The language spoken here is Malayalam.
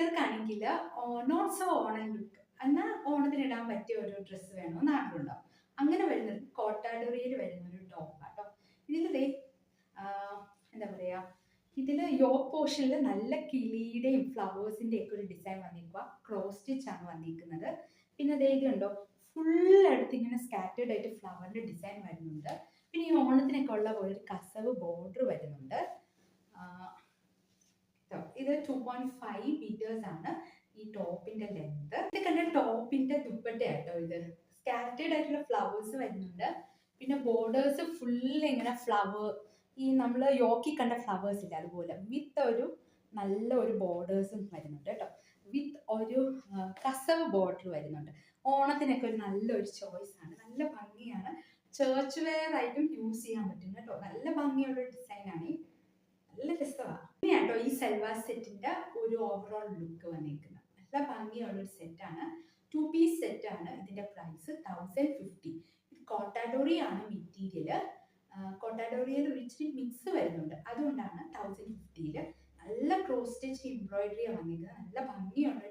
ചിലർക്കാണെങ്കിൽ നോട്ട് സോ ഓണം ലുക്ക് എന്നാൽ ഓണത്തിന് ഇടാൻ പറ്റിയ ഒരു ഡ്രസ്സ് വേണമെന്ന് ആഗ്രഹമുണ്ടാവും. അങ്ങനെ വരുന്നത് കോട്ടാഡോറിയയിൽ വരുന്ന ഒരു ടോപ്പാട്ടോ. ഇതിൽ എന്താ പറയുക, ഇതിൽ യോക്ക് പോർഷനിൽ നല്ല കിളിയുടെയും ഫ്ലവേഴ്സിൻ്റെയും ഒക്കെ ഒരു ഡിസൈൻ വന്നിരിക്കുക. ക്രോസ് സ്റ്റിച്ച് ആണ് വന്നിരിക്കുന്നത്. പിന്നെ ദേ ഇതുണ്ടോ, ഫുൾ അടുത്ത് ഇങ്ങനെ സ്കാറ്റേർഡ് ആയിട്ട് ഫ്ലവറിൻ്റെ ഡിസൈൻ വരുന്നുണ്ട്. പിന്നെ ഈ ഓണത്തിനൊക്കെ ഉള്ള പോലെ ഒരു കസവ് ബോർഡർ വരുന്നുണ്ട്. ഇത് 2.5 മീറ്റേഴ്സ് ആണ് ഈ ടോപ്പിന്റെ ലെങ്ത്. ഇത് കണ്ട ടോപ്പിന്റെ ദുപ്പട്ടയാട്ടോ. ഇത് സ്കാറ്റേർഡ് ആയിട്ടുള്ള ഫ്ലവേഴ്സ് വരുന്നുണ്ട്. പിന്നെ ബോർഡേഴ്സ് ഫുൾ ഇങ്ങനെ ഫ്ലവർ, ഈ നമ്മൾ യോക്കി കണ്ട ഫ്ലവേഴ്സ് ഇല്ല അതുപോലെ വിത്ത് ഒരു നല്ല ഒരു ബോർഡേഴ്സും വരുന്നുണ്ട് കേട്ടോ. വിത്ത് ഒരു കസവ് ബോർഡർ വരുന്നുണ്ട്. ഓണത്തിനൊക്കെ ഒരു നല്ലൊരു ചോയ്സ് ആണ്. നല്ല ഭംഗിയാണ്. ചേർച്ച് വെയർ ആയിട്ടും യൂസ് ചെയ്യാൻ പറ്റും കേട്ടോ. നല്ല ഭംഗിയുള്ള ഡിസൈനാണ്. നല്ല രസമാണ്. ഇനിയാട്ടോ ഈ സൽവാർ സെറ്റിന്റെ ഒരു ഓവറോൾ ലുക്ക് വന്നിരിക്കുന്നത്. നല്ല ഭംഗിയുള്ള ഒരു സെറ്റാണ്. 2 പീസ് സെറ്റാണ്. ഇതിന്റെ പ്രൈസ് 1050. ഇത് കോട്ടാഡോറി ആണ് മെറ്റീരിയൽ. കോട്ടാഡോറിയയിൽ ഒരു ഇച്ചിരി മിക്സ് വരുന്നുണ്ട്, അതുകൊണ്ടാണ് 1050. നല്ല ക്രോസ് സ്റ്റിച്ച് എംബ്രോയിഡറി വന്നിരിക്കുന്നത്. നല്ല ഭംഗിയുള്ള